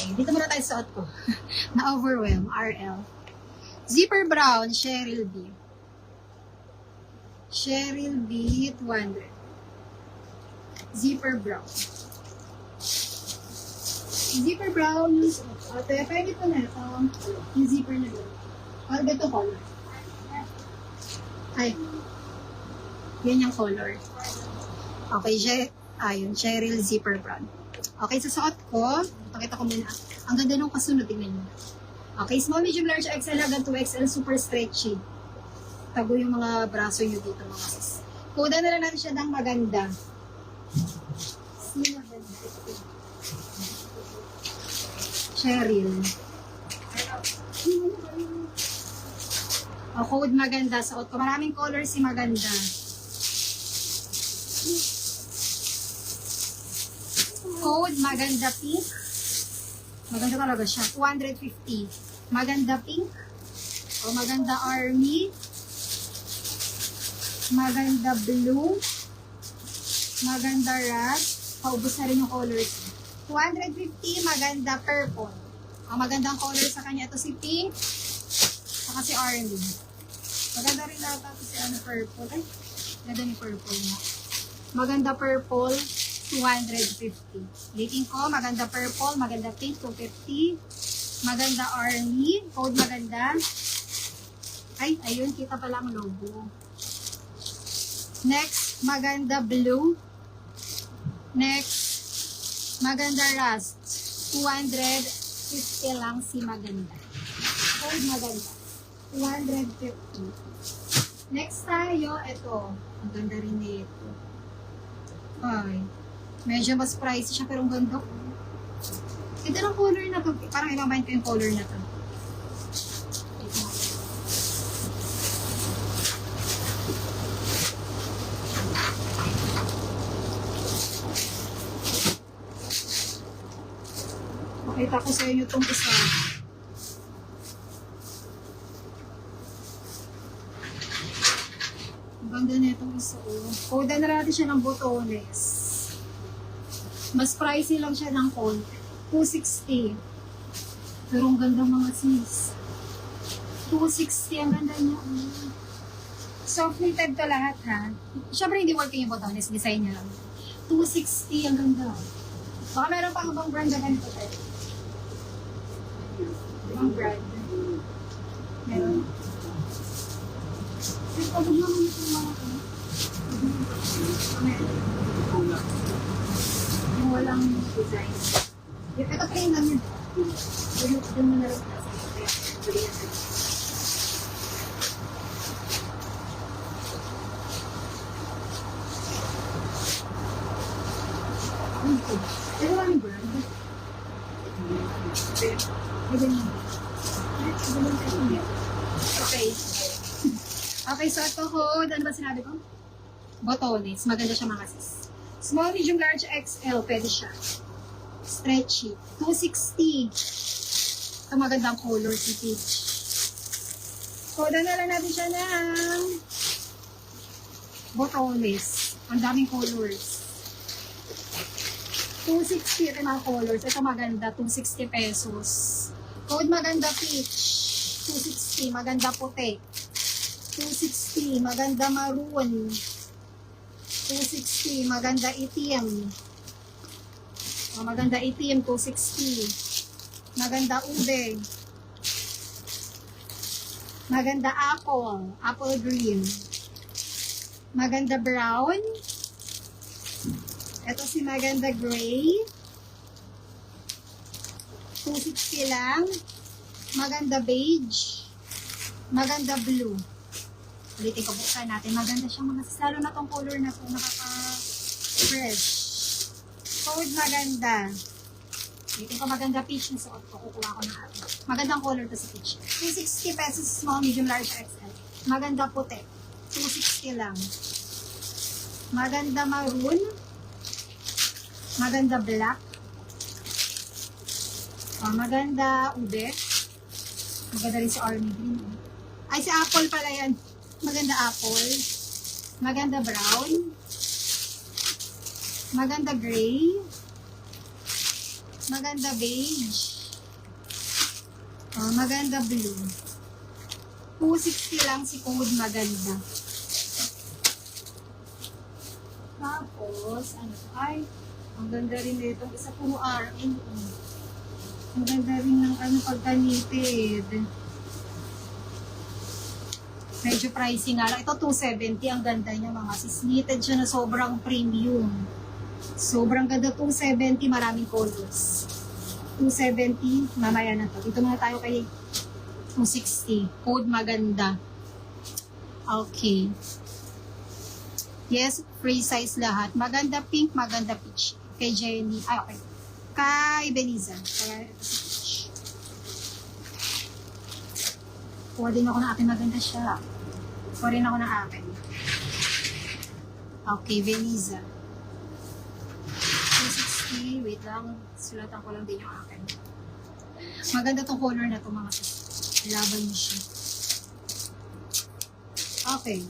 Okay, dito muna tayo sa suot ko. Na-overwhelm, RL. Zipper brown, Cheryl B. Cheryl B, 200. Zipper brown. Zipper brown, yung suot. Ate, pwede po na ito. Yung zipper na doon. Or ganito color. Ay. Yan yung color. Okay, ayun, Cheryl zipper brown. Okay, sa suot ko, pakita ko muna. Ang ganda nung kasunod, tingnan nyo. Okay, small, medium, large, XL, hanggang 2XL, super stretchy. Tago yung mga braso nyo dito, mga sis. Kuda na lang natin siya ng maganda. Sino maganda? Cheryl. O, code maganda. Suot ko. Maraming colors si maganda. Code maganda pink. Maganda talaga siya. 250. Maganda pink. O maganda army. Maganda blue. Maganda rust. Paubos na rin yung colors. 250. Maganda purple. Ang magandang color sa kanya. Ito si pink. Saka si army. Maganda rin lahat ito si purple. Ay, ganda ni purple na. Maganda purple. 250. Dating ko, maganda purple, maganda pink, 250. Maganda army, code maganda. Ay, ayun, kita pala ang logo. Next, maganda blue. Next, maganda rust. 250 lang si maganda. Code maganda. 250. Next tayo, ito. Ang ganda rin nito. Ay. Medyo mas pricey siya, pero ang ganda. Ito ng color na to. Parang ibang mind ko yung color na to. Pakita ko sa inyo itong isa. Ang ganda na itong isa. Koda na natin siya ng botones. Mas pricey lang siya ng konti. 260. Pero ang ganda mga sis. 260 ang ganda niya. Soft knitted to lahat ha. Siyempre hindi working yung botones. Design niya lang. 260 ang ganda. Baka meron pang ibang brand na ganito tayo. Ibang brand. Meron. Kasi pagod naman ito mga ito. Meron. Yung walang design. Ito plain lang yun. Doon mo na rin. Ito lang yung brand. Okay. Okay, so ito code. Ano ba sinabi ko? Botones. Maganda siya mga sis. Small, medium, large, XL. Pwede siya. Stretchy. 260. Ito magandang color si Peach. Koda na lang natin siya ng botones. Ang daming colors. 260 ito mga colors. Ito maganda. 260 pesos. Code maganda Peach. 260. Maganda puti. 260. Maganda maroon. 260. Maganda itim. Maganda itim. 260. Maganda ube. Maganda apple. Apple green. Maganda brown. Ito si maganda gray. 260 lang. Maganda beige. Maganda blue. Ulitin ko, buksan natin. Maganda siya mga salo na tong color na to. Nakaka-fresh. Code maganda. Ulitin ko, maganda peach yung suot ko. Kukuha ko na ako. Magandang color to sa peach. 260 pesos, small, medium, large, XL. Maganda puti. 260 lang. Maganda maroon. Maganda black. Maganda ube. Maganda rin si army green. Ay, si apple pala yan. Maganda apple. Maganda brown. Maganda gray. Maganda beige. Maganda blue. 260 lang si code maganda. Tapos, ano to? Ay, ang ganda rin nito. Isa puro RN. Ang ganda rin ng ano pagka-knitted. Medyo pricey nga lang. Ito 270. Ang ganda niya mga sis. Knitted siya na sobrang premium. Sobrang ganda 270. Maraming colors. 270. Mamaya na to. Dito muna tayo kay 260. Code maganda. Okay. Yes, free size lahat. Maganda pink, maganda peach. Kay Jenny. Ay, okay. Kay Beniza. Kaya ito si peach. Kuha din ako ng akin. Maganda siya. Kuha rin ako ng akin. Okay, Beniza. 260. Wait lang. Sulatan ko lang din yung akin. Maganda tong color na to mga sis. Laban niyo siya. Okay.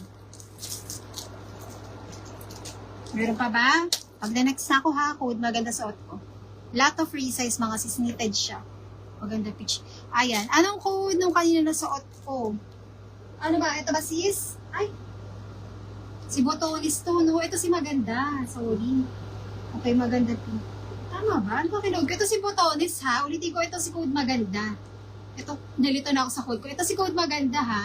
Meron pa ba? Pag na-next na ako ha, code maganda suot ko. Lot of free size mga sis, knitted siya. Maganda peach. Ayan. Anong code nung kanina na suot ko? Ano ba? Ito ba sis? Ay. Si Botonis to, no? Ito si maganda. Sorry. Okay, maganda pink. Tama ba? Ano ba kinog? Ito si Botonis ha. Ulitin ko, ito si code maganda. Ito, nalito na ako sa code ko. Ito si code maganda ha.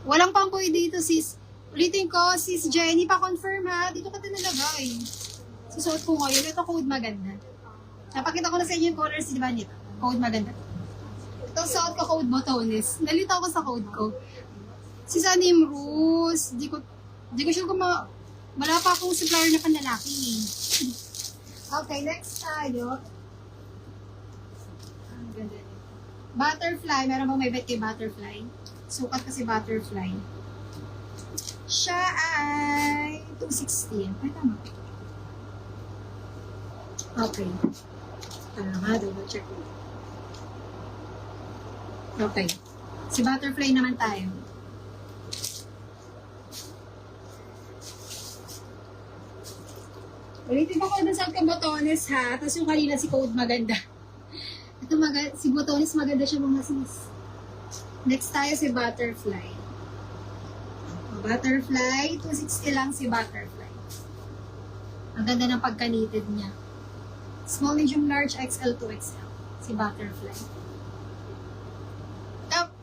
Walang pangkoy dito sis. Ulitin ko, sis Jenny, pa-confirm ha. Dito ka din nalagay. Susuot ko ngayon. Ito code maganda. Napakita ko na sa inyo yung colors, di ba nito? Code maganda. Itong suot ko code Botonis. Nalito ako sa code ko. Si Sanim Rose, di ko sure kung wala pa akong supplier na panlalaki. Okay, next tayo. Ang ganda nito. Butterfly. Meron bang may bet kay Butterfly? Sukat kasi Butterfly. Siya ay 260. Ay, tama. Okay. Tama, double check. Okay. Si Butterfly naman tayo. Ulitin ko dun sa Botones ha. Tapos yung kanina si code maganda. Ito si Botones maganda siya mga sis. Next tayo si Butterfly. Butterfly, 260 lang si Butterfly. Ang ganda ng pagka-knitted niya. Small, medium, large, XL to XL. Si Butterfly.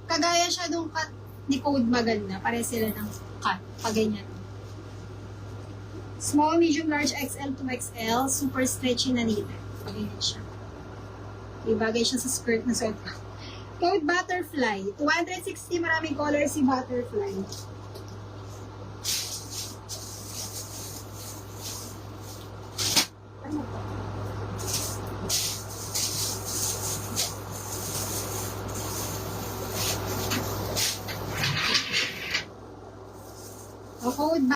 Kagaya siya nung cut ni code maganda. Pare sila ng cut. Pag ganyan. Small, medium, large, XL to XL. Super stretchy na knitted. Pag ganyan siya. Ibagay siya sa skirt na suot ko. Code Butterfly. 260, maraming colors si Butterfly. Code